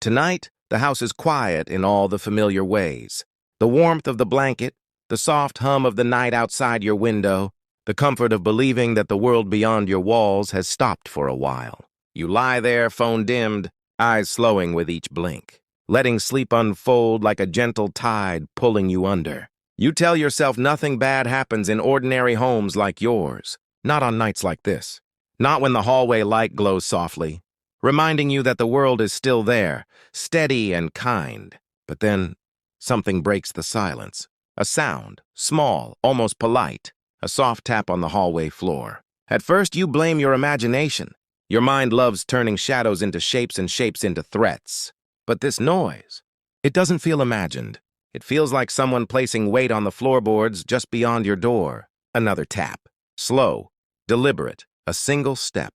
Tonight, the house is quiet in all the familiar ways. The warmth of the blanket, the soft hum of the night outside your window, the comfort of believing that the world beyond your walls has stopped for a while. You lie there, phone dimmed, eyes slowing with each blink, letting sleep unfold like a gentle tide pulling you under. You tell yourself nothing bad happens in ordinary homes like yours, not on nights like this, not when the hallway light glows softly, reminding you that the world is still there, steady and kind. But then, something breaks the silence. A sound, small, almost polite, a soft tap on the hallway floor. At first, you blame your imagination. Your mind loves turning shadows into shapes and shapes into threats. But this noise, it doesn't feel imagined. It feels like someone placing weight on the floorboards just beyond your door. Another tap. Slow, deliberate, a single step.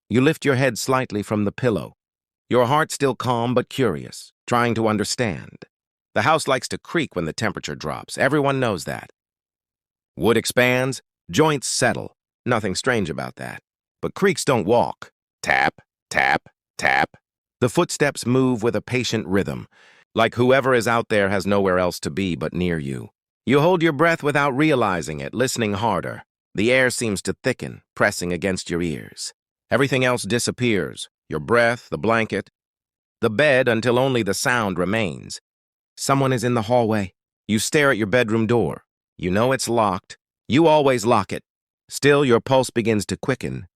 You lift your head slightly from the pillow. Your heart still calm but curious, trying to understand. The house likes to creak when the temperature drops. Everyone knows that. Wood expands, joints settle. Nothing strange about that. But creaks don't walk. Tap, tap, tap. The footsteps move with a patient rhythm, like whoever is out there has nowhere else to be but near you. You hold your breath without realizing it, listening harder. The air seems to thicken, pressing against your ears. Everything else disappears, your breath, the blanket, the bed, until only the sound remains. Someone is in the hallway. You stare at your bedroom door. You know it's locked. You always lock it. Still, your pulse begins to quicken,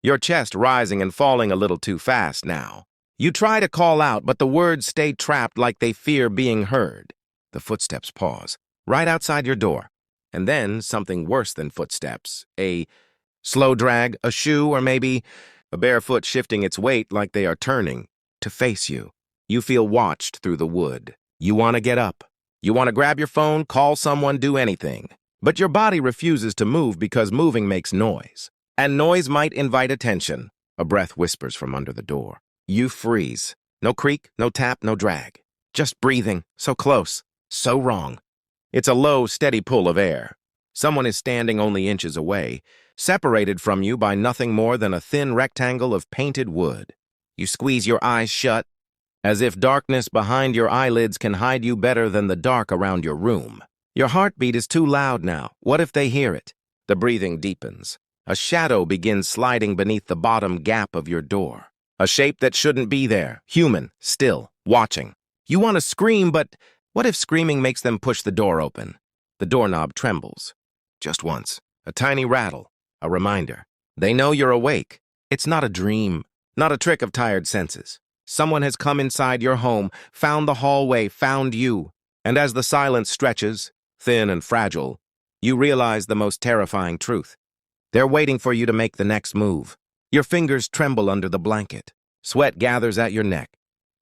your chest rising and falling a little too fast now. You try to call out, but the words stay trapped like they fear being heard. The footsteps pause, right outside your door. And then something worse than footsteps. A slow drag, a shoe, or maybe a bare foot shifting its weight like they are turning to face you. You feel watched through the wood. You want to get up. You want to grab your phone, call someone, do anything. But your body refuses to move because moving makes noise. And noise might invite attention. A breath whispers from under the door. You freeze. No creak, no tap, no drag. Just breathing, so close, so wrong. It's a low, steady pull of air. Someone is standing only inches away, separated from you by nothing more than a thin rectangle of painted wood. You squeeze your eyes shut, as if darkness behind your eyelids can hide you better than the dark around your room. Your heartbeat is too loud now. What if they hear it? The breathing deepens. A shadow begins sliding beneath the bottom gap of your door. A shape that shouldn't be there, human, still, watching. You want to scream, but what if screaming makes them push the door open? The doorknob trembles. Just once. A tiny rattle. A reminder. They know you're awake. It's not a dream, not a trick of tired senses. Someone has come inside your home, found the hallway, found you. And as the silence stretches, thin and fragile, you realize the most terrifying truth. They're waiting for you to make the next move. Your fingers tremble under the blanket. Sweat gathers at your neck.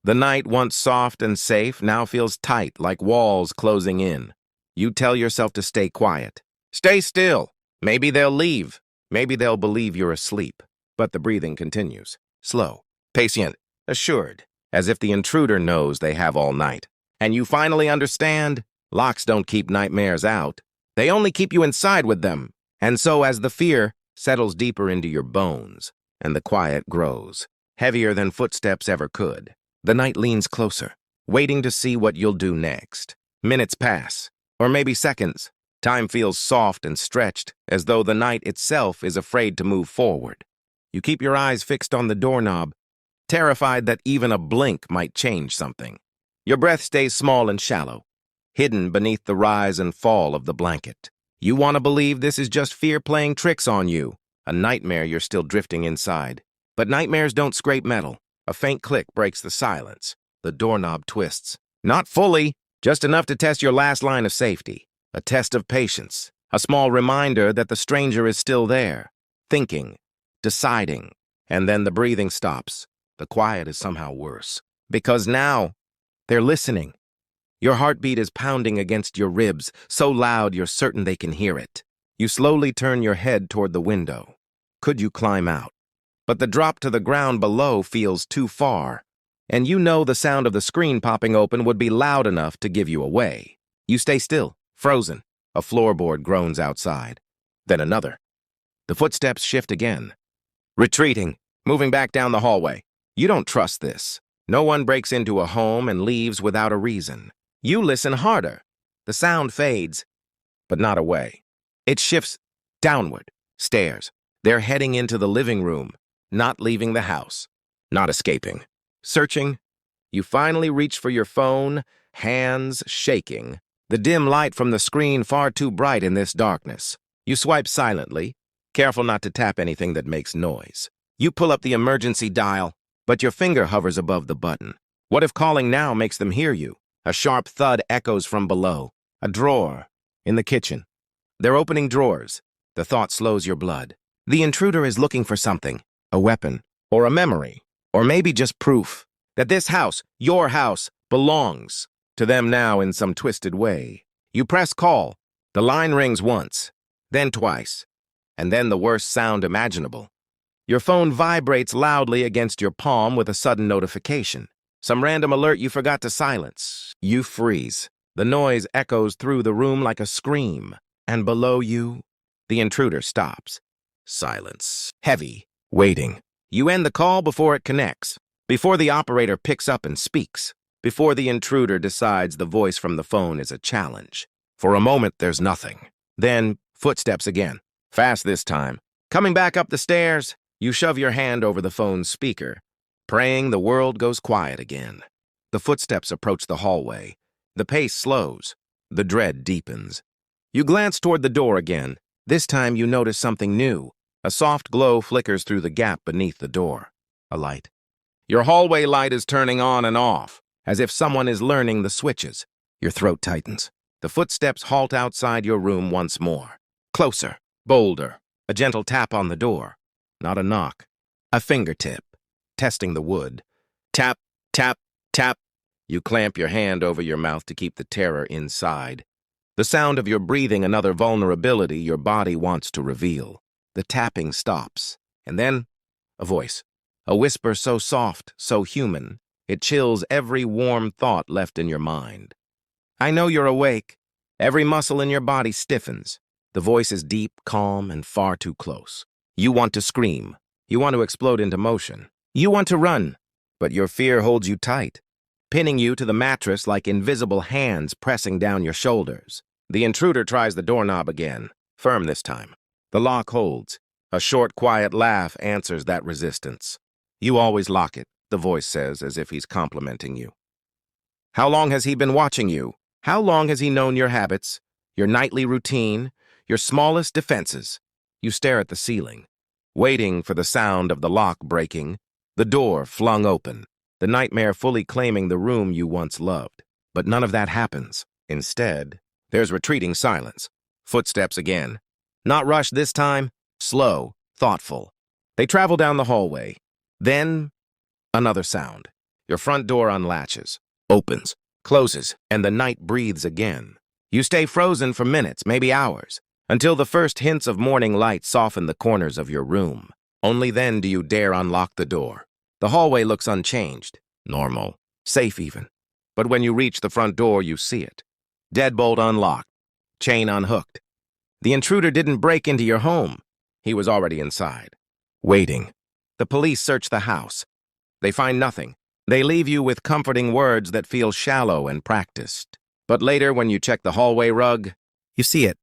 The night, once soft and safe, now feels tight, like walls closing in. You tell yourself to stay quiet. Stay still. Maybe they'll leave. Maybe they'll believe you're asleep. But the breathing continues. Slow, patient, assured, as if the intruder knows they have all night. And you finally understand, locks don't keep nightmares out. They only keep you inside with them. And so as the fear settles deeper into your bones, and the quiet grows, heavier than footsteps ever could, the night leans closer, waiting to see what you'll do next. Minutes pass, or maybe seconds. Time feels soft and stretched, as though the night itself is afraid to move forward. You keep your eyes fixed on the doorknob, terrified that even a blink might change something. Your breath stays small and shallow, hidden beneath the rise and fall of the blanket. You want to believe this is just fear playing tricks on you, a nightmare you're still drifting inside. But nightmares don't scrape metal. A faint click breaks the silence. The doorknob twists. Not fully, just enough to test your last line of safety. A test of patience. A small reminder that the stranger is still there, thinking, deciding. And then the breathing stops. The quiet is somehow worse. Because now, they're listening. Your heartbeat is pounding against your ribs, so loud you're certain they can hear it. You slowly turn your head toward the window. Could you climb out? But the drop to the ground below feels too far, and you know the sound of the screen popping open would be loud enough to give you away. You stay still, frozen. A floorboard groans outside. Then another. The footsteps shift again. Retreating, moving back down the hallway. You don't trust this. No one breaks into a home and leaves without a reason. You listen harder. The sound fades, but not away. It shifts downward, stairs. They're heading into the living room, not leaving the house, not escaping. Searching, you finally reach for your phone, hands shaking. The dim light from the screen far too bright in this darkness. You swipe silently, careful not to tap anything that makes noise. You pull up the emergency dial, but your finger hovers above the button. What if calling now makes them hear you? A sharp thud echoes from below. A drawer in the kitchen. They're opening drawers. The thought slows your blood. The intruder is looking for something, a weapon, or a memory, or maybe just proof that this house, your house, belongs to them now in some twisted way. You press call. The line rings once, then twice, and then the worst sound imaginable. Your phone vibrates loudly against your palm with a sudden notification. Some random alert you forgot to silence. You freeze. The noise echoes through the room like a scream, and below you, the intruder stops. Silence. Heavy. Waiting. You end the call before it connects, before the operator picks up and speaks, before the intruder decides the voice from the phone is a challenge. For a moment, there's nothing. Then, footsteps again. Fast this time. Coming back up the stairs, you shove your hand over the phone's speaker, praying the world goes quiet again. The footsteps approach the hallway. The pace slows. The dread deepens. You glance toward the door again. This time you notice something new. A soft glow flickers through the gap beneath the door. A light. Your hallway light is turning on and off, as if someone is learning the switches. Your throat tightens. The footsteps halt outside your room once more. Closer, bolder. A gentle tap on the door. Not a knock. A fingertip. Testing the wood. Tap, tap, tap. You clamp your hand over your mouth to keep the terror inside. The sound of your breathing another vulnerability your body wants to reveal. The tapping stops. And then, a voice. A whisper so soft, so human, it chills every warm thought left in your mind. I know you're awake. Every muscle in your body stiffens. The voice is deep, calm, and far too close. You want to scream. You want to explode into motion. You want to run, but your fear holds you tight, pinning you to the mattress like invisible hands pressing down your shoulders. The intruder tries the doorknob again, firm this time. The lock holds. A short, quiet laugh answers that resistance. You always lock it, the voice says, as if he's complimenting you. How long has he been watching you? How long has he known your habits, your nightly routine, your smallest defenses? You stare at the ceiling, waiting for the sound of the lock breaking, the door flung open, the nightmare fully claiming the room you once loved. But none of that happens. Instead, there's retreating silence. Footsteps again. Not rushed this time, slow, thoughtful. They travel down the hallway. Then, another sound. Your front door unlatches, opens, closes, and the night breathes again. You stay frozen for minutes, maybe hours, until the first hints of morning light soften the corners of your room. Only then do you dare unlock the door. The hallway looks unchanged, normal, safe even. But when you reach the front door, you see it. Deadbolt unlocked, chain unhooked. The intruder didn't break into your home. He was already inside, waiting. The police search the house. They find nothing. They leave you with comforting words that feel shallow and practiced. But later, when you check the hallway rug, you see it.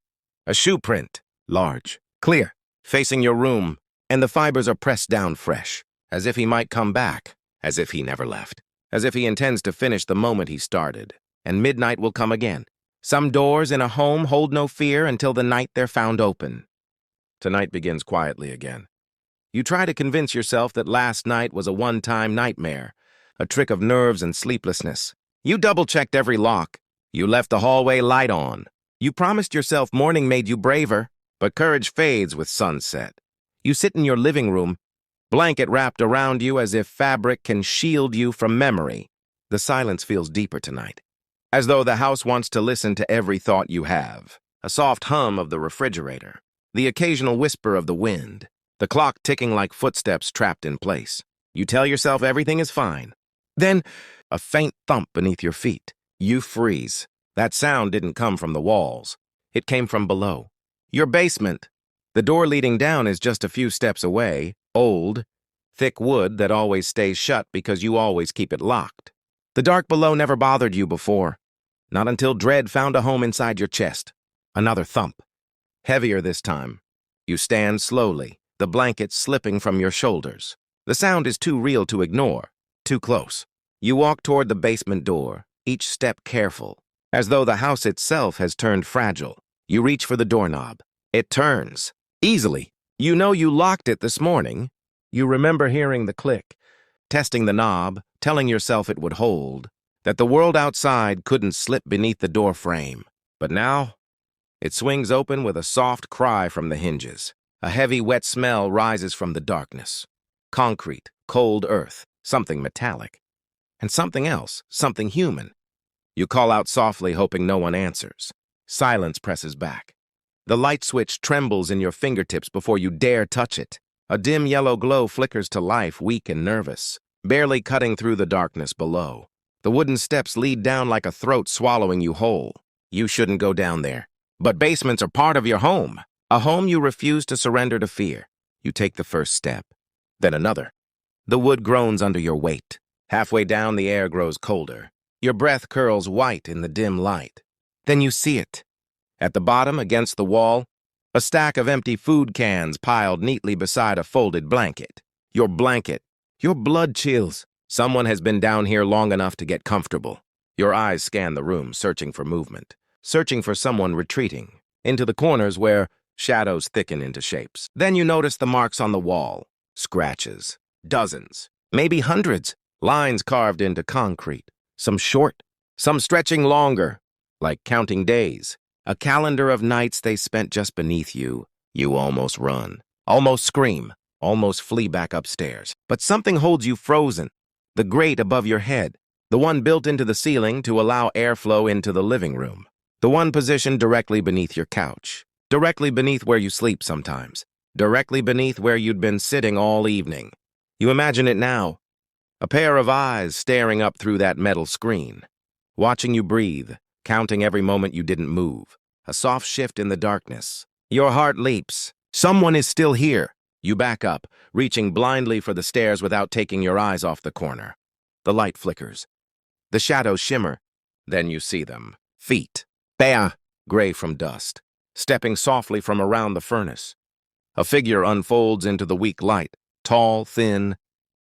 A shoe print, large, clear, facing your room, and the fibers are pressed down fresh, as if he might come back, as if he never left, as if he intends to finish the moment he started, and midnight will come again. Some doors in a home hold no fear until the night they're found open. Tonight begins quietly again. You try to convince yourself that last night was a one-time nightmare, a trick of nerves and sleeplessness. You double-checked every lock. You left the hallway light on. You promised yourself morning made you braver, but courage fades with sunset. You sit in your living room, blanket wrapped around you as if fabric can shield you from memory. The silence feels deeper tonight, as though the house wants to listen to every thought you have. A soft hum of the refrigerator, the occasional whisper of the wind, the clock ticking like footsteps trapped in place. You tell yourself everything is fine. Then, a faint thump beneath your feet. You freeze. That sound didn't come from the walls. It came from below. Your basement. The door leading down is just a few steps away, old, Thick wood that always stays shut because you always keep it locked. The dark below never bothered you before. Not until dread found a home inside your chest. Another thump. Heavier this time. You stand slowly, the blanket slipping from your shoulders. The sound is too real to ignore. Too close. You walk toward the basement door, each step careful, as though the house itself has turned fragile. You reach for the doorknob. It turns. Easily. You know you locked it this morning. You remember hearing the click, testing the knob, telling yourself it would hold, that the world outside couldn't slip beneath the door frame. But now, it swings open with a soft cry from the hinges. A heavy, wet smell rises from the darkness. Concrete, cold earth, something metallic. And something else, something human. You call out softly, hoping no one answers. Silence presses back. The light switch trembles in your fingertips before you dare touch it. A dim yellow glow flickers to life, weak and nervous, barely cutting through the darkness below. The wooden steps lead down like a throat swallowing you whole. You shouldn't go down there. But basements are part of your home. A home you refuse to surrender to fear. You take the first step, then another. The wood groans under your weight. Halfway down, the air grows colder. Your breath curls white in the dim light. Then you see it. At the bottom, against the wall, a stack of empty food cans piled neatly beside a folded blanket. Your blanket. Your blood chills. Someone has been down here long enough to get comfortable. Your eyes scan the room, searching for movement, searching for someone retreating, into the corners where shadows thicken into shapes. Then you notice the marks on the wall. Scratches. Dozens. Maybe hundreds. Lines carved into concrete. Some short, some stretching longer, like counting days. A calendar of nights they spent just beneath you. You almost run, almost scream, almost flee back upstairs. But something holds you frozen. The grate above your head, the one built into the ceiling to allow airflow into the living room. The one positioned directly beneath your couch, directly beneath where you sleep sometimes, directly beneath where you'd been sitting all evening. You imagine it now. A pair of eyes staring up through that metal screen, watching you breathe, counting every moment you didn't move. A soft shift in the darkness. Your heart leaps. Someone is still here. You back up, reaching blindly for the stairs without taking your eyes off the corner. The light flickers. The shadows shimmer. Then you see them. Feet. Bam! Gray from dust. Stepping softly from around the furnace. A figure unfolds into the weak light. Tall, thin,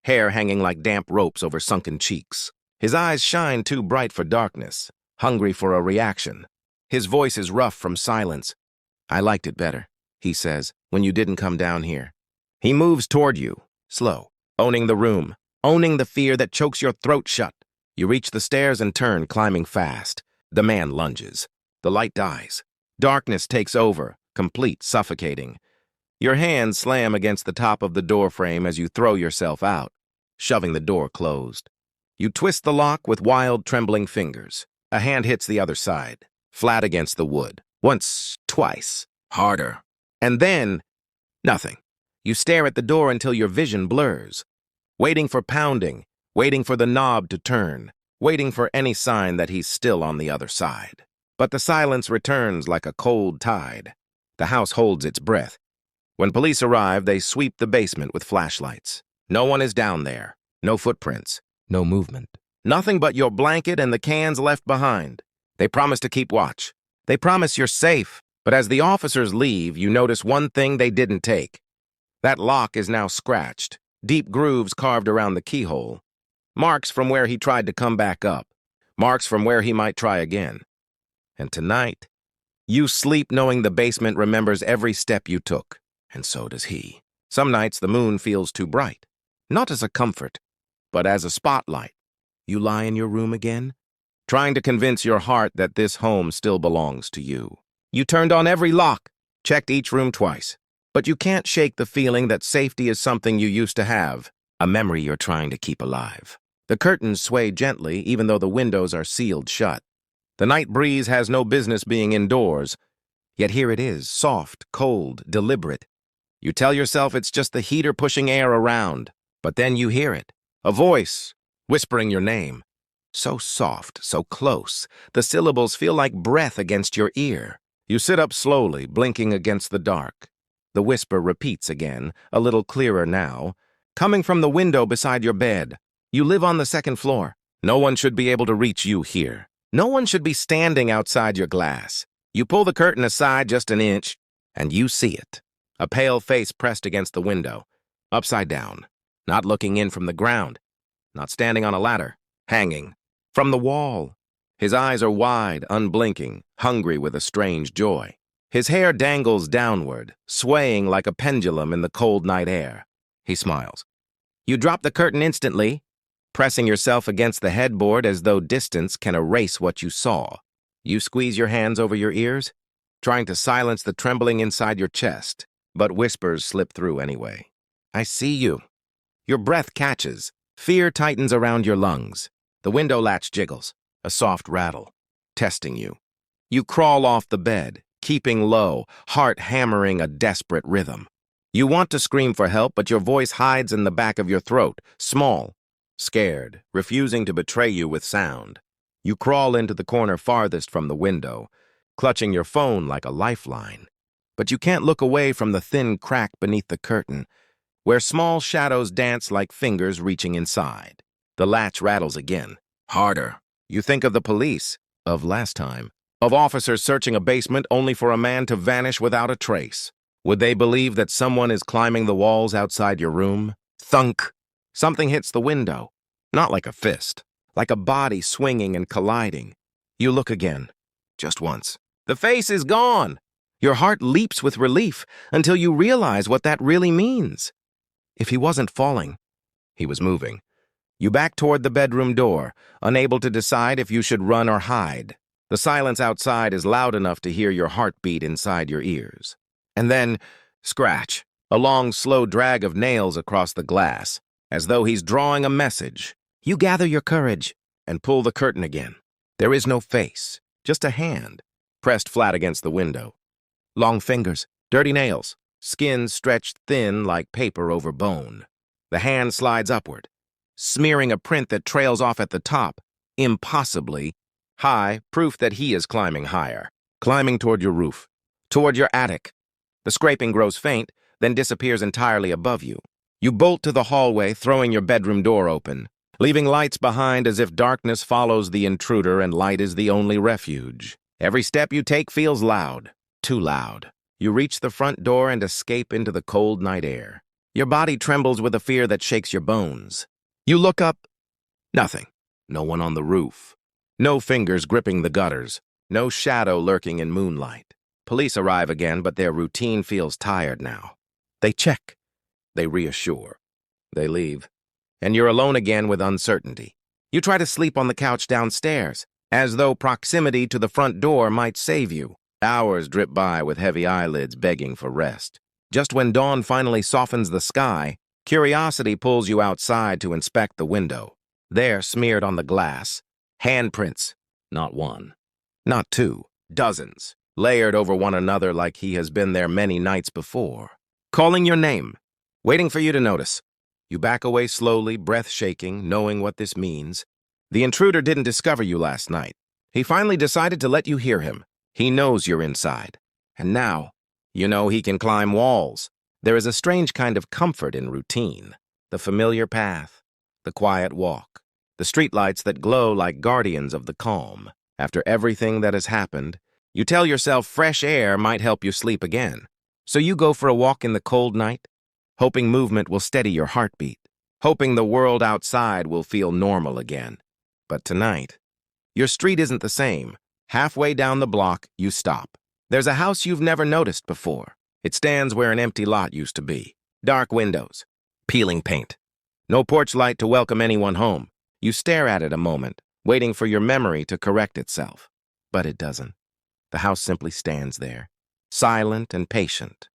hair hanging like damp ropes over sunken cheeks. His eyes shine too bright for darkness, hungry for a reaction. His voice is rough from silence. "I liked it better," he says, "when you didn't come down here." He moves toward you, slow, owning the room, owning the fear that chokes your throat shut. You reach the stairs and turn, climbing fast. The man lunges. The light dies. Darkness takes over, complete, suffocating. Your hands slam against the top of the door frame as you throw yourself out, shoving the door closed. You twist the lock with wild, trembling fingers. A hand hits the other side, flat against the wood. Once, twice, harder. And then, nothing. You stare at the door until your vision blurs, waiting for pounding, waiting for the knob to turn, waiting for any sign that he's still on the other side. But the silence returns like a cold tide. The house holds its breath. When police arrive, they sweep the basement with flashlights. No one is down there. No footprints. No movement. Nothing but your blanket and the cans left behind. They promise to keep watch. They promise you're safe. But as the officers leave, you notice one thing they didn't take. That lock is now scratched. Deep grooves carved around the keyhole. Marks from where he tried to come back up. Marks from where he might try again. And tonight, you sleep knowing the basement remembers every step you took. And so does he. Some nights the moon feels too bright. Not as a comfort, but as a spotlight. You lie in your room again, trying to convince your heart that this home still belongs to you. You turned on every lock, checked each room twice. But you can't shake the feeling that safety is something you used to have, a memory you're trying to keep alive. The curtains sway gently, even though the windows are sealed shut. The night breeze has no business being indoors, yet here it is, soft, cold, deliberate. You tell yourself it's just the heater pushing air around, but then you hear it, a voice, whispering your name. So soft, so close, the syllables feel like breath against your ear. You sit up slowly, blinking against the dark. The whisper repeats again, a little clearer now. coming from the window beside your bed. You live on the second floor. No one should be able to reach you here. No one should be standing outside your glass. You pull the curtain aside just an inch, and you see it. A pale face pressed against the window, upside down, not looking in from the ground, not standing on a ladder, hanging from the wall. His eyes are wide, unblinking, hungry with a strange joy. His hair dangles downward, swaying like a pendulum in the cold night air. He smiles. You drop the curtain instantly, pressing yourself against the headboard as though distance can erase what you saw. You squeeze your hands over your ears, trying to silence the trembling inside your chest, but whispers slip through anyway. I see you. Your breath catches. Fear tightens around your lungs. The window latch jiggles, a soft rattle, testing you. You crawl off the bed, keeping low, heart hammering a desperate rhythm. You want to scream for help, but your voice hides in the back of your throat, small, scared, refusing to betray you with sound. You crawl into the corner farthest from the window, clutching your phone like a lifeline. But you can't look away from the thin crack beneath the curtain, where small shadows dance like fingers reaching inside. The latch rattles again, harder. You think of the police, of last time, of officers searching a basement only for a man to vanish without a trace. Would they believe that someone is climbing the walls outside your room? Thunk! Something hits the window. Not like a fist, like a body swinging and colliding. You look again, just once. The face is gone! Your heart leaps with relief until you realize what that really means. If he wasn't falling, he was moving. You back toward the bedroom door, unable to decide if you should run or hide. The silence outside is loud enough to hear your heartbeat inside your ears. And then, scratch, a long, slow drag of nails across the glass, as though he's drawing a message. You gather your courage and pull the curtain again. There is no face, just a hand, pressed flat against the window. Long fingers, dirty nails, skin stretched thin like paper over bone. The hand slides upward, smearing a print that trails off at the top, impossibly high, proof that he is climbing higher, climbing toward your roof, toward your attic. The scraping grows faint, then disappears entirely above you. You bolt to the hallway, throwing your bedroom door open, leaving lights behind as if darkness follows the intruder and light is the only refuge. Every step you take feels loud, too loud. You reach the front door and escape into the cold night air. Your body trembles with a fear that shakes your bones. You look up. Nothing. No one on the roof. No fingers gripping the gutters. No shadow lurking in moonlight. Police arrive again, but their routine feels tired now. They check. They reassure. They leave. And you're alone again with uncertainty. You try to sleep on the couch downstairs, as though proximity to the front door might save you. Hours drip by with heavy eyelids begging for rest. Just when dawn finally softens the sky, curiosity pulls you outside to inspect the window. There, smeared on the glass, handprints. Not one. Not two. Dozens. Layered over one another like he has been there many nights before. Calling your name. Waiting for you to notice. You back away slowly, breath shaking, knowing what this means. The intruder didn't discover you last night. He finally decided to let you hear him. He knows you're inside. And now, you know he can climb walls. There is a strange kind of comfort in routine. The familiar path, the quiet walk, the streetlights that glow like guardians of the calm. After everything that has happened, you tell yourself fresh air might help you sleep again. So you go for a walk in the cold night, hoping movement will steady your heartbeat, hoping the world outside will feel normal again. But tonight, your street isn't the same. Halfway down the block, you stop. There's a house you've never noticed before. It stands where an empty lot used to be. Dark windows, peeling paint. No porch light to welcome anyone home. You stare at it a moment, waiting for your memory to correct itself. But it doesn't. The house simply stands there, silent and patient,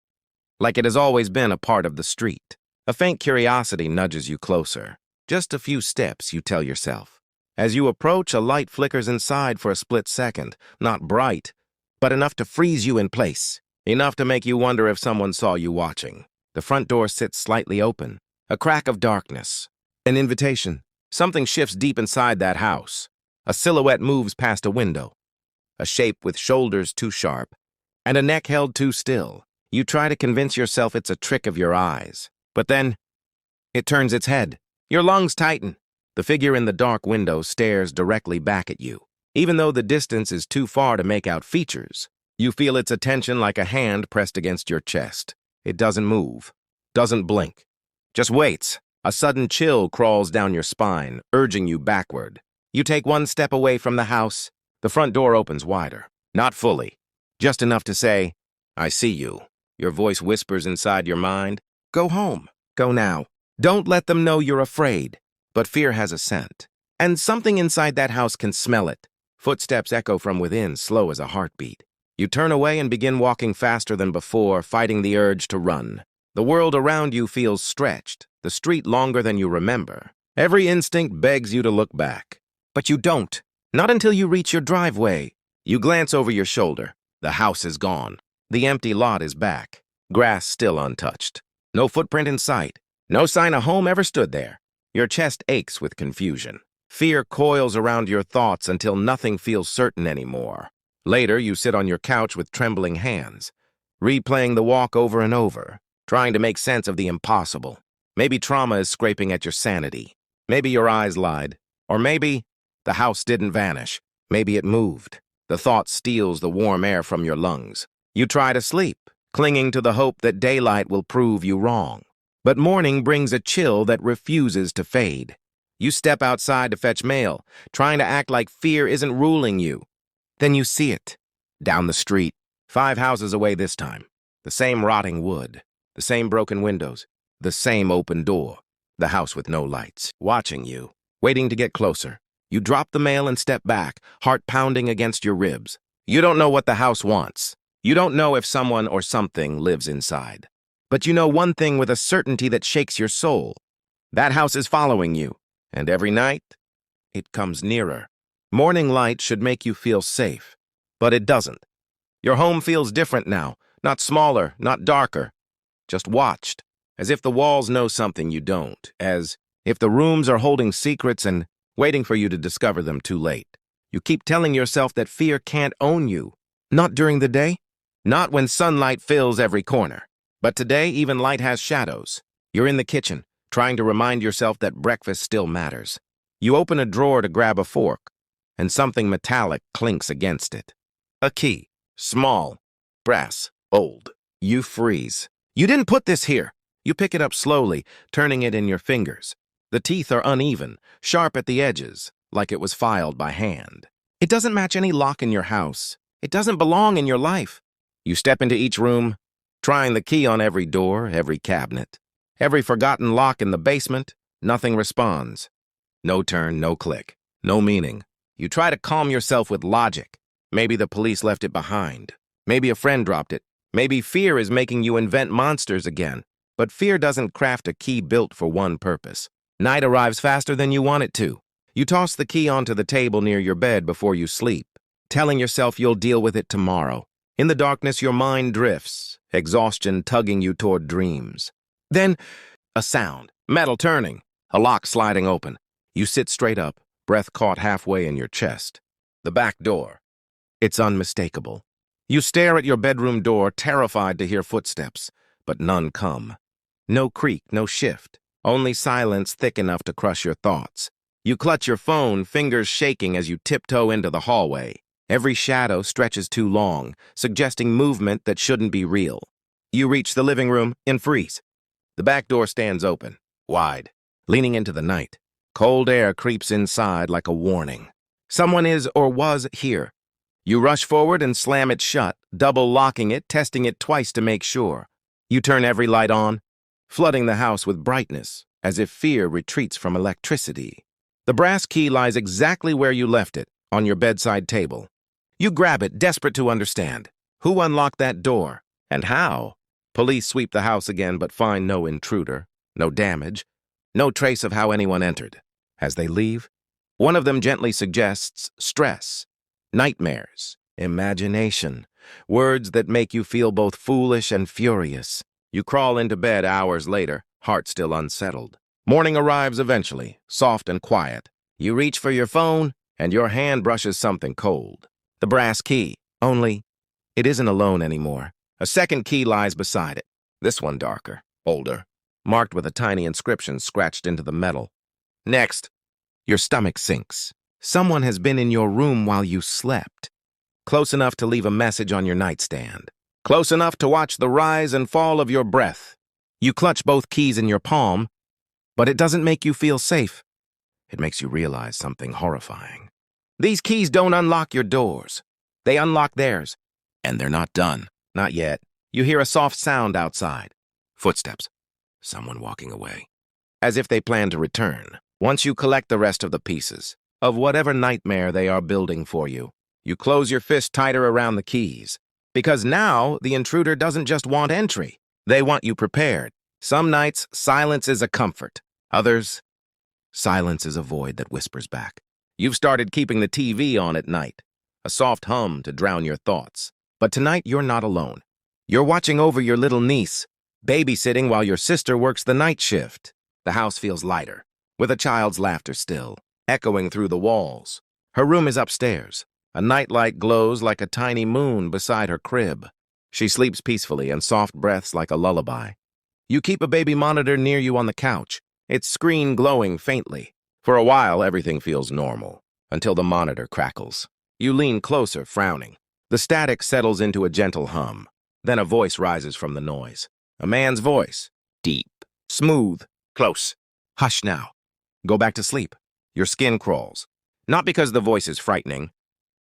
like it has always been a part of the street. A faint curiosity nudges you closer. Just a few steps, you tell yourself. As you approach, a light flickers inside for a split second, not bright, but enough to freeze you in place, enough to make you wonder if someone saw you watching. The front door sits slightly open, a crack of darkness, an invitation. Something shifts deep inside that house. A silhouette moves past a window, a shape with shoulders too sharp and a neck held too still. You try to convince yourself it's a trick of your eyes, but then It turns its head. Your lungs tighten. The figure in the dark window stares directly back at you. Even though the distance is too far to make out features, you feel its attention like a hand pressed against your chest. It doesn't move, doesn't blink, just waits. A sudden chill crawls down your spine, urging you backward. You take one step away from the house. The front door opens wider. Not fully, just enough to say, "I see you." Your voice whispers inside your mind, "Go home. Go now." Don't let them know you're afraid. But fear has a scent, and something inside that house can smell it. Footsteps echo from within, slow as a heartbeat. You turn away and begin walking faster than before, fighting the urge to run. The world around you feels stretched, the street longer than you remember. Every instinct begs you to look back. But you don't. Not until you reach your driveway. You glance over your shoulder. The house is gone. The empty lot is back. Grass still untouched. No footprint in sight. No sign a home ever stood there. Your chest aches with confusion. Fear coils around your thoughts until nothing feels certain anymore. Later, you sit on your couch with trembling hands, replaying the walk over and over, trying to make sense of the impossible. Maybe trauma is scraping at your sanity. Maybe your eyes lied. Or maybe the house didn't vanish. Maybe it moved. The thought steals the warm air from your lungs. You try to sleep, clinging to the hope that daylight will prove you wrong. But morning brings a chill that refuses to fade. You step outside to fetch mail, trying to act like fear isn't ruling you. Then you see it. Down the street, 5 houses away this time. The same rotting wood, the same broken windows, the same open door. The house with no lights, watching you, waiting to get closer. You drop the mail and step back, heart pounding against your ribs. You don't know what the house wants. You don't know if someone or something lives inside. But you know one thing with a certainty that shakes your soul. That house is following you, and every night, it comes nearer. Morning light should make you feel safe, but it doesn't. Your home feels different now, not smaller, not darker, just watched, as if the walls know something you don't, as if the rooms are holding secrets and waiting for you to discover them too late. You keep telling yourself that fear can't own you, not during the day, not when sunlight fills every corner. But today, even light has shadows. You're in the kitchen, trying to remind yourself that breakfast still matters. You open a drawer to grab a fork, and something metallic clinks against it. A key. Small. Brass. Old. You freeze. You didn't put this here. You pick it up slowly, turning it in your fingers. The teeth are uneven, sharp at the edges, like it was filed by hand. It doesn't match any lock in your house. It doesn't belong in your life. You step into each room, trying the key on every door, every cabinet, every forgotten lock in the basement. Nothing responds. No turn, no click, no meaning. You try to calm yourself with logic. Maybe the police left it behind. Maybe a friend dropped it. Maybe fear is making you invent monsters again. But fear doesn't craft a key built for one purpose. Night arrives faster than you want it to. You toss the key onto the table near your bed before you sleep, telling yourself you'll deal with it tomorrow. In the darkness, your mind drifts, exhaustion tugging you toward dreams. Then, a sound, metal turning, a lock sliding open. You sit straight up, breath caught halfway in your chest. The back door. It's unmistakable. You stare at your bedroom door, terrified to hear footsteps, but none come. No creak, no shift, only silence thick enough to crush your thoughts. You clutch your phone, fingers shaking as you tiptoe into the hallway. Every shadow stretches too long, suggesting movement that shouldn't be real. You reach the living room and freeze. The back door stands open, wide, leaning into the night. Cold air creeps inside like a warning. Someone is or was here. You rush forward and slam it shut, double locking it, testing it twice to make sure. You turn every light on, flooding the house with brightness, as if fear retreats from electricity. The brass key lies exactly where you left it, on your bedside table. You grab it, desperate to understand. Who unlocked that door, and how? Police sweep the house again, but find no intruder, no damage, no trace of how anyone entered. As they leave, one of them gently suggests stress, nightmares, imagination, words that make you feel both foolish and furious. You crawl into bed hours later, heart still unsettled. Morning arrives eventually, soft and quiet. You reach for your phone, and your hand brushes something cold. The brass key, only it isn't alone anymore. A second key lies beside it, this one darker, older, marked with a tiny inscription scratched into the metal. Next, your stomach sinks. Someone has been in your room while you slept. Close enough to leave a message on your nightstand. Close enough to watch the rise and fall of your breath. You clutch both keys in your palm, but it doesn't make you feel safe. It makes you realize something horrifying. These keys don't unlock your doors. They unlock theirs. And they're not done. Not yet. You hear a soft sound outside. Footsteps. Someone walking away. As if they plan to return. Once you collect the rest of the pieces, of whatever nightmare they are building for you, you close your fist tighter around the keys. Because now, the intruder doesn't just want entry. They want you prepared. Some nights, silence is a comfort. Others, silence is a void that whispers back. You've started keeping the TV on at night, a soft hum to drown your thoughts. But tonight, you're not alone. You're watching over your little niece, babysitting while your sister works the night shift. The house feels lighter, with a child's laughter still, echoing through the walls. Her room is upstairs. A nightlight glows like a tiny moon beside her crib. She sleeps peacefully and soft breaths like a lullaby. You keep a baby monitor near you on the couch, its screen glowing faintly. For a while, everything feels normal, until the monitor crackles. You lean closer, frowning. The static settles into a gentle hum. Then a voice rises from the noise. A man's voice. Deep, smooth, close. Hush now. Go back to sleep. Your skin crawls. Not because the voice is frightening,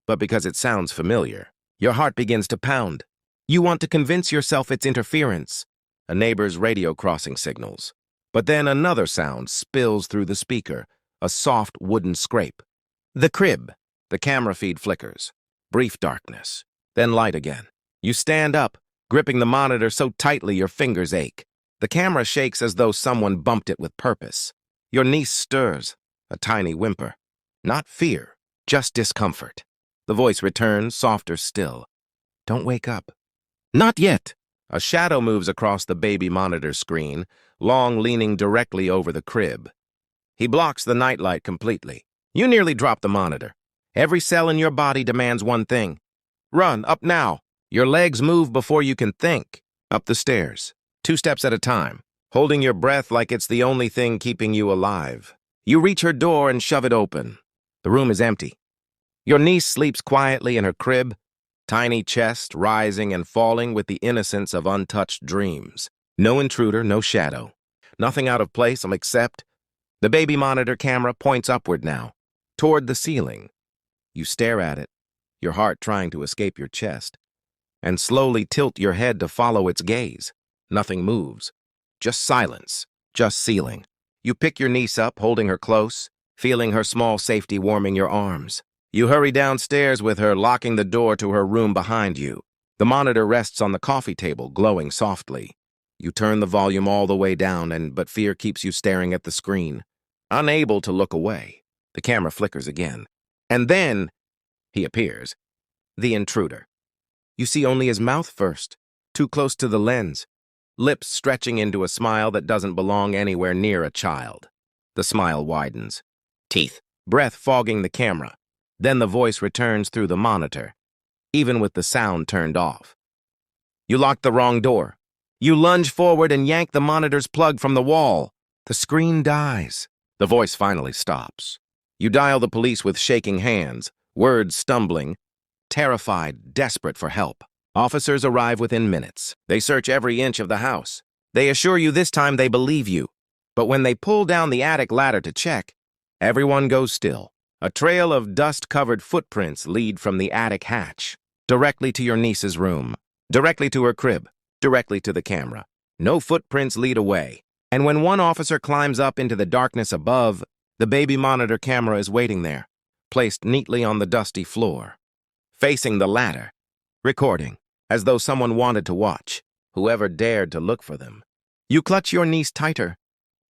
but because it sounds familiar. Your heart begins to pound. You want to convince yourself it's interference. A neighbor's radio crossing signals. But then another sound spills through the speaker, a soft wooden scrape. The crib. The camera feed flickers. Brief darkness. Then light again. You stand up, gripping the monitor so tightly your fingers ache. The camera shakes as though someone bumped it with purpose. Your niece stirs, a tiny whimper. Not fear, just discomfort. The voice returns, softer still. Don't wake up. Not yet. A shadow moves across the baby monitor screen, long leaning directly over the crib. He blocks the nightlight completely. You nearly drop the monitor. Every cell in your body demands one thing. Run, up now. Your legs move before you can think. Up the stairs, 2 steps at a time, holding your breath like it's the only thing keeping you alive. You reach her door and shove it open. The room is empty. Your niece sleeps quietly in her crib, tiny chest rising and falling with the innocence of untouched dreams. No intruder, no shadow. Nothing out of place except the baby monitor camera points upward now, toward the ceiling. You stare at it, your heart trying to escape your chest, and slowly tilt your head to follow its gaze. Nothing moves. Just silence. Just ceiling. You pick your niece up, holding her close, feeling her small safety warming your arms. You hurry downstairs with her, locking the door to her room behind you. The monitor rests on the coffee table, glowing softly. You turn the volume all the way down, but fear keeps you staring at the screen. Unable to look away, the camera flickers again. And then, he appears. The intruder. You see only his mouth first, too close to the lens, lips stretching into a smile that doesn't belong anywhere near a child. The smile widens. Teeth, breath fogging the camera. Then the voice returns through the monitor, even with the sound turned off. You locked the wrong door. You lunge forward and yank the monitor's plug from the wall. The screen dies. The voice finally stops. You dial the police with shaking hands, words stumbling, terrified, desperate for help. Officers arrive within minutes. They search every inch of the house. They assure you this time they believe you. But when they pull down the attic ladder to check, everyone goes still. A trail of dust-covered footprints lead from the attic hatch, directly to your niece's room, directly to her crib, directly to the camera. No footprints lead away. And when one officer climbs up into the darkness above, the baby monitor camera is waiting there, placed neatly on the dusty floor, facing the ladder, recording, as though someone wanted to watch, whoever dared to look for them. You clutch your niece tighter,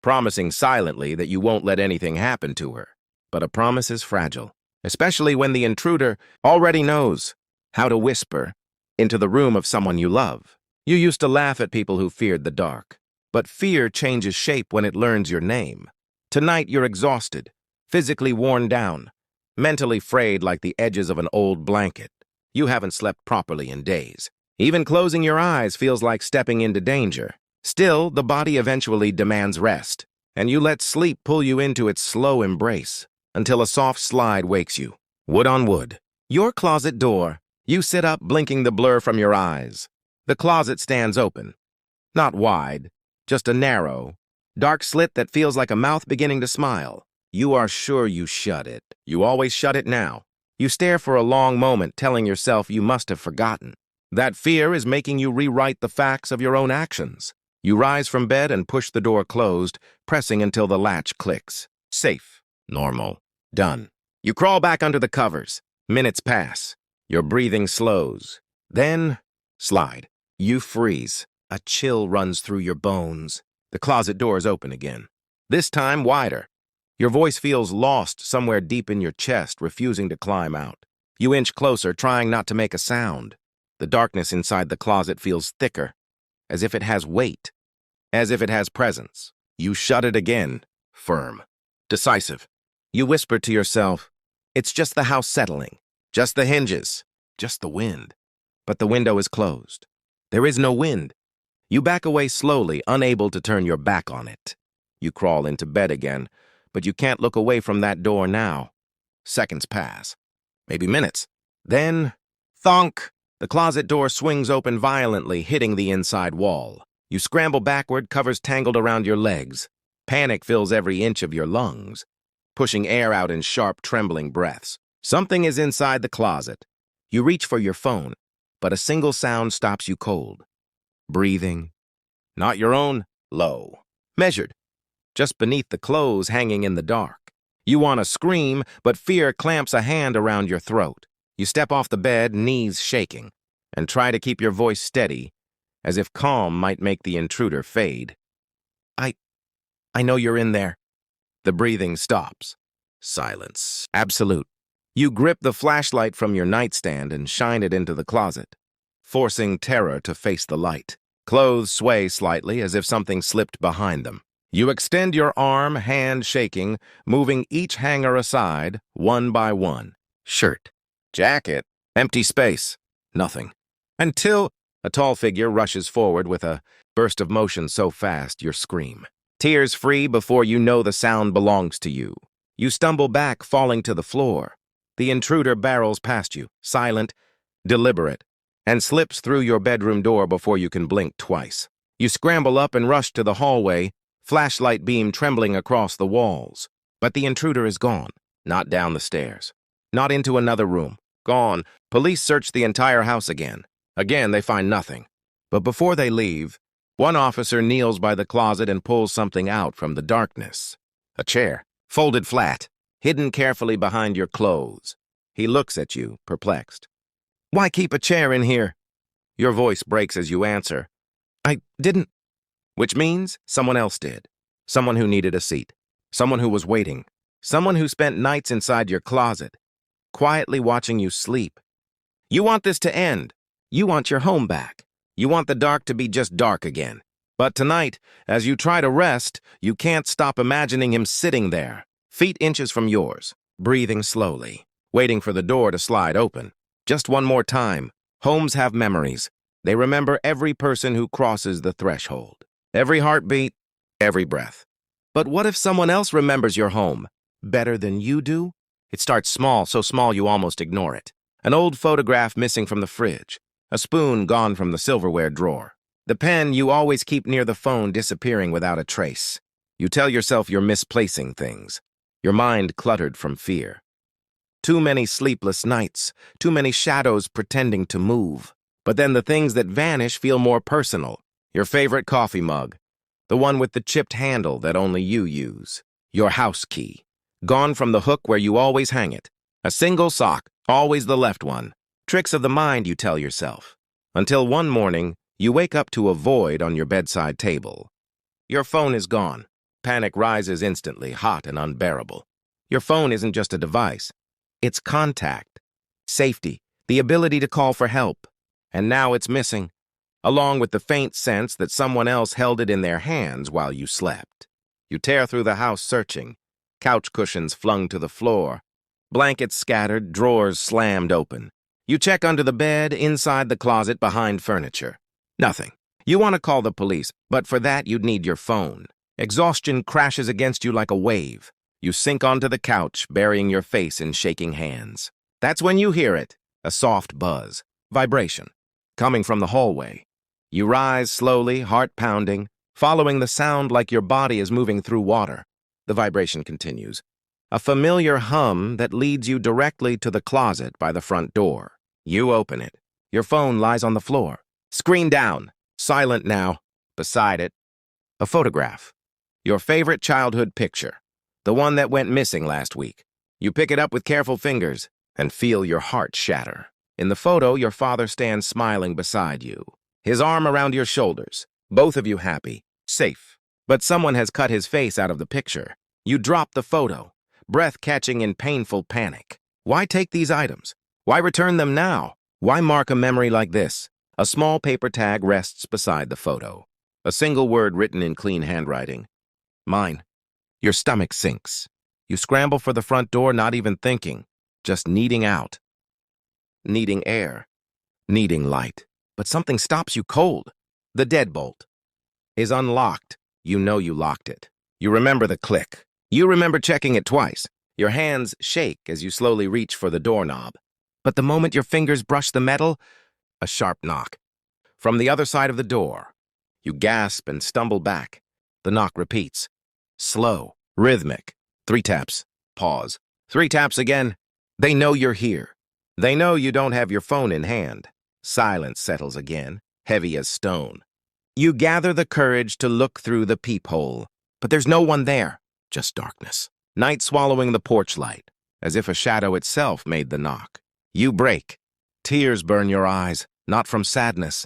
promising silently that you won't let anything happen to her. But a promise is fragile, especially when the intruder already knows how to whisper into the room of someone you love. You used to laugh at people who feared the dark, but fear changes shape when it learns your name. Tonight you're exhausted, physically worn down, mentally frayed like the edges of an old blanket. You haven't slept properly in days. Even closing your eyes feels like stepping into danger. Still, the body eventually demands rest, and you let sleep pull you into its slow embrace until a soft slide wakes you. Wood on wood. Your closet door. You sit up, blinking the blur from your eyes. The closet stands open. Not wide, just a narrow, dark slit that feels like a mouth beginning to smile. You are sure you shut it. You always shut it now. You stare for a long moment, telling yourself you must have forgotten. That fear is making you rewrite the facts of your own actions. You rise from bed and push the door closed, pressing until the latch clicks. Safe. Normal. Done. You crawl back under the covers. Minutes pass. Your breathing slows. Then, slide. You freeze. A chill runs through your bones. The closet door is open again. This time wider. Your voice feels lost somewhere deep in your chest, refusing to climb out. You inch closer, trying not to make a sound. The darkness inside the closet feels thicker, as if it has weight, as if it has presence. You shut it again, firm, decisive. You whisper to yourself, it's just the house settling, just the hinges, just the wind. But the window is closed. There is no wind. You back away slowly, unable to turn your back on it. You crawl into bed again, but you can't look away from that door now. Seconds pass, maybe minutes. Then, thunk! The closet door swings open violently, hitting the inside wall. You scramble backward, covers tangled around your legs. Panic fills every inch of your lungs, pushing air out in sharp, trembling breaths. Something is inside the closet. You reach for your phone, but a single sound stops you cold. Breathing. Not your own. Low. Measured. Just beneath the clothes hanging in the dark. You want to scream, but fear clamps a hand around your throat. You step off the bed, knees shaking, and try to keep your voice steady, as if calm might make the intruder fade. I know you're in there. The breathing stops. Silence. Absolute. You grip the flashlight from your nightstand and shine it into the closet, forcing terror to face the light. Clothes sway slightly as if something slipped behind them. You extend your arm, hand shaking, moving each hanger aside, one by one. Shirt. Jacket. Empty space. Nothing. Until a tall figure rushes forward with a burst of motion so fast you scream. Tears free before you know the sound belongs to you. You stumble back, falling to the floor. The intruder barrels past you, silent, deliberate, and slips through your bedroom door before you can blink twice. You scramble up and rush to the hallway, flashlight beam trembling across the walls. But the intruder is gone, not down the stairs, not into another room. Gone. Police search the entire house again. Again, they find nothing. But before they leave, one officer kneels by the closet and pulls something out from the darkness. A chair, folded flat, hidden carefully behind your clothes. He looks at you, perplexed. Why keep a chair in here? Your voice breaks as you answer. I didn't. Which means someone else did. Someone who needed a seat. Someone who was waiting. Someone who spent nights inside your closet, quietly watching you sleep. You want this to end. You want your home back. You want the dark to be just dark again. But tonight, as you try to rest, you can't stop imagining him sitting there, feet inches from yours, breathing slowly, waiting for the door to slide open. Just one more time. Homes have memories. They remember every person who crosses the threshold. Every heartbeat, every breath. But what if someone else remembers your home better than you do? It starts small, so small you almost ignore it. An old photograph missing from the fridge. A spoon gone from the silverware drawer. The pen you always keep near the phone disappearing without a trace. You tell yourself you're misplacing things. Your mind cluttered from fear. Too many sleepless nights. Too many shadows pretending to move. But then the things that vanish feel more personal. Your favorite coffee mug. The one with the chipped handle that only you use. Your house key. Gone from the hook where you always hang it. A single sock, always the left one. Tricks of the mind, you tell yourself. Until one morning, you wake up to a void on your bedside table. Your phone is gone. Panic rises instantly, hot and unbearable. Your phone isn't just a device. It's contact, safety, the ability to call for help. And now it's missing, along with the faint sense that someone else held it in their hands while you slept. You tear through the house searching, couch cushions flung to the floor, blankets scattered, drawers slammed open. You check under the bed, inside the closet, behind furniture. Nothing. You want to call the police, but for that you'd need your phone. Exhaustion crashes against you like a wave. You sink onto the couch, burying your face in shaking hands. That's when you hear it, a soft buzz, vibration, coming from the hallway. You rise slowly, heart pounding, following the sound like your body is moving through water. The vibration continues. A familiar hum that leads you directly to the closet by the front door. You open it. Your phone lies on the floor. Screen down. Silent now. Beside it, a photograph. Your favorite childhood picture. The one that went missing last week. You pick it up with careful fingers and feel your heart shatter. In the photo, your father stands smiling beside you, his arm around your shoulders, both of you happy, safe. But someone has cut his face out of the picture. You drop the photo, breath catching in painful panic. Why take these items? Why return them now? Why mark a memory like this? A small paper tag rests beside the photo. A single word written in clean handwriting. Mine. Your stomach sinks. You scramble for the front door, not even thinking, just needing out. Needing air. Needing light. But something stops you cold. The deadbolt is unlocked. You know you locked it. You remember the click. You remember checking it twice. Your hands shake as you slowly reach for the doorknob. But the moment your fingers brush the metal, a sharp knock. From the other side of the door, you gasp and stumble back. The knock repeats. Slow, rhythmic. 3 taps. Pause. 3 taps again. They know you're here. They know you don't have your phone in hand. Silence settles again, heavy as stone. You gather the courage to look through the peephole, but there's no one there, just darkness. Night swallowing the porch light, as if a shadow itself made the knock. You break. Tears burn your eyes, not from sadness,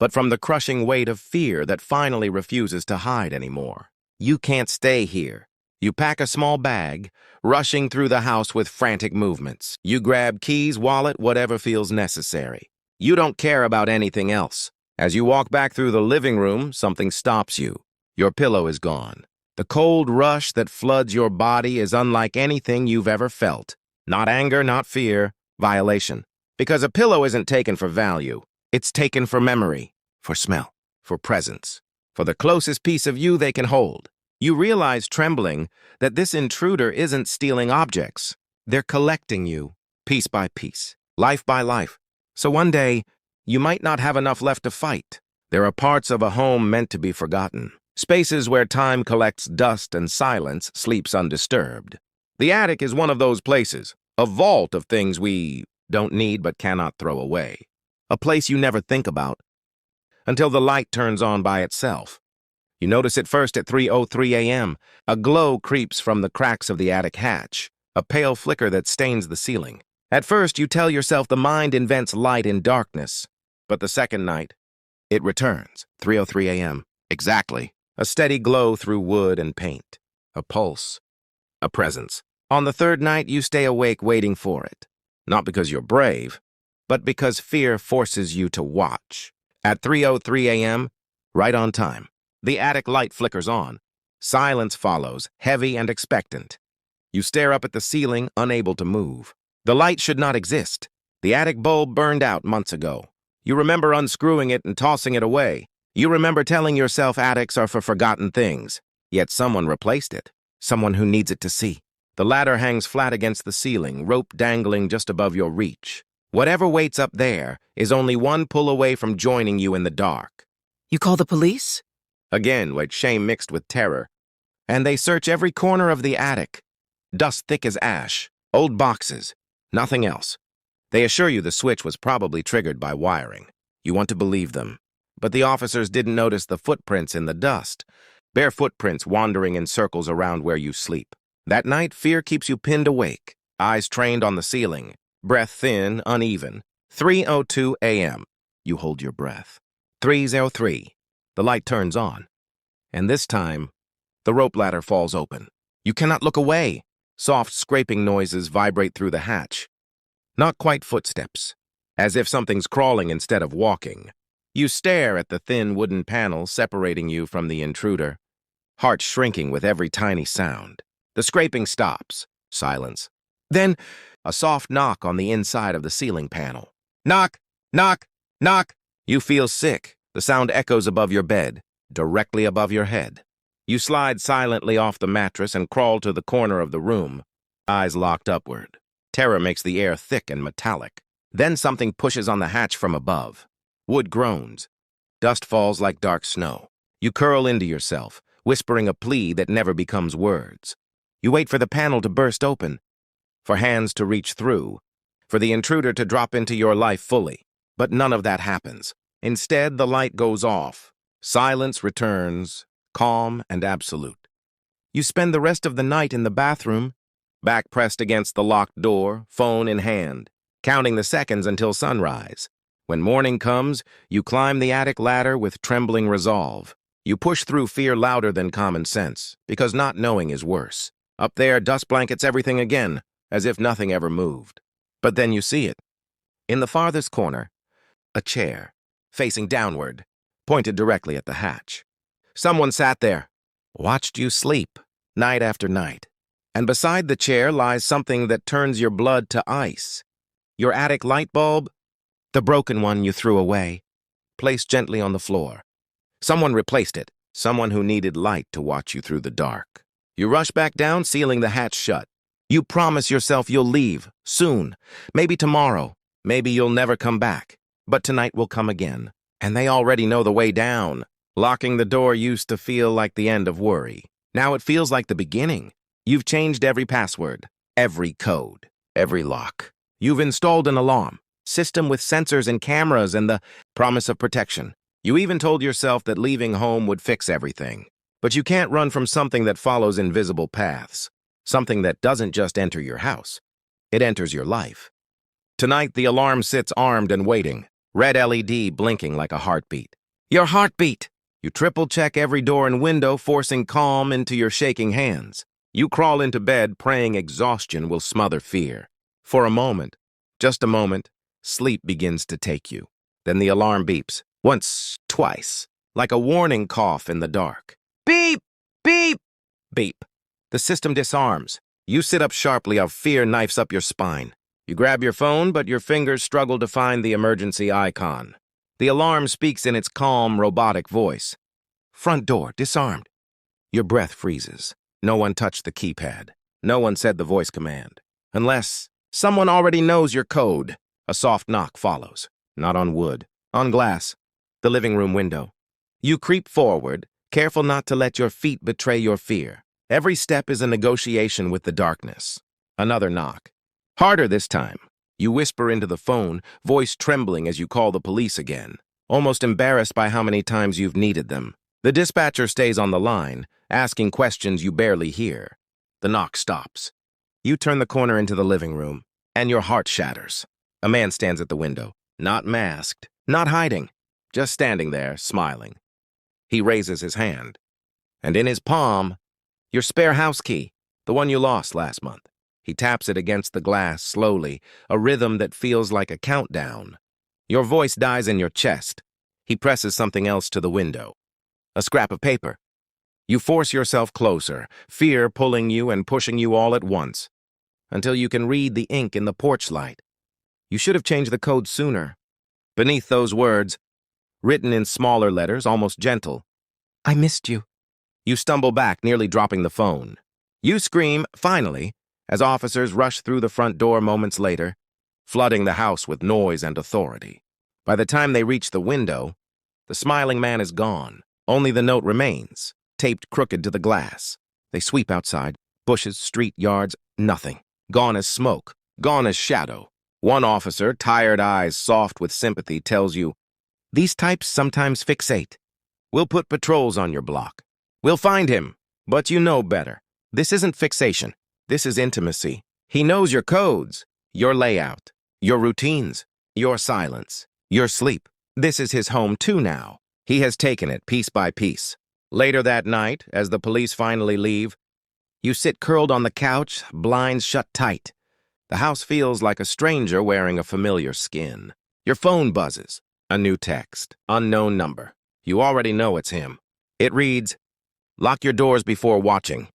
but from the crushing weight of fear that finally refuses to hide anymore. You can't stay here. You pack a small bag, rushing through the house with frantic movements. You grab keys, wallet, whatever feels necessary. You don't care about anything else. As you walk back through the living room, something stops you. Your pillow is gone. The cold rush that floods your body is unlike anything you've ever felt. Not anger, not fear, violation. Because a pillow isn't taken for value. It's taken for memory, for smell, for presence, for the closest piece of you they can hold. You realize, trembling, that this intruder isn't stealing objects. They're collecting you, piece by piece, life by life. So one day, you might not have enough left to fight. There are parts of a home meant to be forgotten. Spaces where time collects dust and silence sleeps undisturbed. The attic is one of those places, a vault of things we don't need but cannot throw away. A place you never think about until the light turns on by itself. You notice it first at 3:03 a.m. A glow creeps from the cracks of the attic hatch, a pale flicker that stains the ceiling. At first, you tell yourself the mind invents light in darkness. But the second night, it returns, 3:03 a.m. Exactly. A steady glow through wood and paint. A pulse. A presence. On the third night, you stay awake waiting for it. Not because you're brave, but because fear forces you to watch. At 3:03 a.m., right on time, the attic light flickers on. Silence follows, heavy and expectant. You stare up at the ceiling, unable to move. The light should not exist. The attic bulb burned out months ago. You remember unscrewing it and tossing it away. You remember telling yourself attics are for forgotten things. Yet someone replaced it. Someone who needs it to see. The ladder hangs flat against the ceiling, rope dangling just above your reach. Whatever waits up there is only one pull away from joining you in the dark. You call the police? Again, with shame mixed with terror. And they search every corner of the attic. Dust thick as ash. Old boxes. Nothing else. They assure you the switch was probably triggered by wiring. You want to believe them. But the officers didn't notice the footprints in the dust. Bare footprints wandering in circles around where you sleep. That night, fear keeps you pinned awake. Eyes trained on the ceiling. Breath thin, uneven. 3:02 a.m. You hold your breath. 3:03. The light turns on. And this time, the rope ladder falls open. You cannot look away. Soft scraping noises vibrate through the hatch. Not quite footsteps, as if something's crawling instead of walking. You stare at the thin wooden panel separating you from the intruder, heart shrinking with every tiny sound. The scraping stops. Silence. Then, a soft knock on the inside of the ceiling panel. Knock! Knock! Knock! You feel sick. The sound echoes above your bed, directly above your head. You slide silently off the mattress and crawl to the corner of the room, eyes locked upward. Terror makes the air thick and metallic. Then something pushes on the hatch from above. Wood groans. Dust falls like dark snow. You curl into yourself, whispering a plea that never becomes words. You wait for the panel to burst open, for hands to reach through, for the intruder to drop into your life fully. But none of that happens. Instead, the light goes off. Silence returns, calm and absolute. You spend the rest of the night in the bathroom, back pressed against the locked door, phone in hand, counting the seconds until sunrise. When morning comes, you climb the attic ladder with trembling resolve. You push through fear louder than common sense, because not knowing is worse. Up there, dust blankets everything again, as if nothing ever moved. But then you see it. In the farthest corner, a chair, facing downward, pointed directly at the hatch. Someone sat there, watched you sleep, night after night. And beside the chair lies something that turns your blood to ice. Your attic light bulb, the broken one you threw away, placed gently on the floor. Someone replaced it, someone who needed light to watch you through the dark. You rush back down, sealing the hatch shut. You promise yourself you'll leave, soon, maybe tomorrow, maybe you'll never come back. But tonight will come again, and they already know the way down. Locking the door used to feel like the end of worry. Now it feels like the beginning. You've changed every password, every code, every lock. You've installed an alarm, system with sensors and cameras and the promise of protection. You even told yourself that leaving home would fix everything. But you can't run from something that follows invisible paths, something that doesn't just enter your house. It enters your life. Tonight, the alarm sits armed and waiting, red LED blinking like a heartbeat. Your heartbeat! You triple-check every door and window, forcing calm into your shaking hands. You crawl into bed, praying exhaustion will smother fear. For a moment, just a moment, sleep begins to take you. Then the alarm beeps, once, twice, like a warning cough in the dark. Beep! Beep! Beep. The system disarms. You sit up sharply as fear knifes up your spine. You grab your phone, but your fingers struggle to find the emergency icon. The alarm speaks in its calm, robotic voice. Front door, disarmed. Your breath freezes. No one touched the keypad. No one said the voice command. Unless someone already knows your code. A soft knock follows. Not on wood, on glass. The living room window. You creep forward, careful not to let your feet betray your fear. Every step is a negotiation with the darkness. Another knock. Harder this time. You whisper into the phone, voice trembling as you call the police again, almost embarrassed by how many times you've needed them. The dispatcher stays on the line, asking questions you barely hear. The knock stops. You turn the corner into the living room, and your heart shatters. A man stands at the window, not masked, not hiding, just standing there, smiling. He raises his hand, and in his palm, your spare house key, the one you lost last month. He taps it against the glass slowly, a rhythm that feels like a countdown. Your voice dies in your chest. He presses something else to the window. A scrap of paper. You force yourself closer, fear pulling you and pushing you all at once, until you can read the ink in the porch light. You should have changed the code sooner. Beneath those words, written in smaller letters, almost gentle, I missed you. You stumble back, nearly dropping the phone. You scream, finally, as officers rush through the front door moments later, flooding the house with noise and authority. By the time they reach the window, the smiling man is gone. Only the note remains, taped crooked to the glass. They sweep outside, bushes, street, yards, nothing. Gone as smoke, gone as shadow. One officer, tired eyes soft with sympathy, tells you, these types sometimes fixate. We'll put patrols on your block. We'll find him, but you know better. This isn't fixation. This is intimacy. He knows your codes, your layout, your routines, your silence, your sleep. This is his home too now. He has taken it piece by piece. Later that night, as the police finally leave, you sit curled on the couch, blinds shut tight. The house feels like a stranger wearing a familiar skin. Your phone buzzes. A new text. Unknown number. You already know it's him. It reads, lock your doors before watching.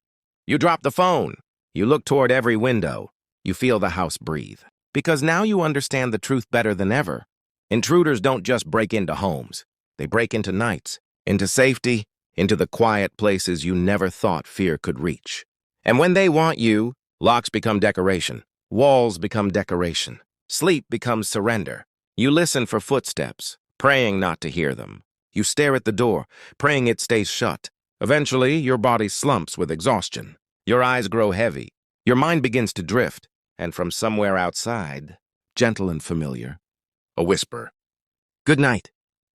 You drop the phone. You look toward every window. You feel the house breathe. Because now you understand the truth better than ever. Intruders don't just break into homes. They break into nights, into safety, into the quiet places you never thought fear could reach. And when they want you, locks become decoration, walls become decoration, sleep becomes surrender. You listen for footsteps, praying not to hear them. You stare at the door, praying it stays shut. Eventually, your body slumps with exhaustion. Your eyes grow heavy. Your mind begins to drift. And from somewhere outside, gentle and familiar, a whisper. Good night.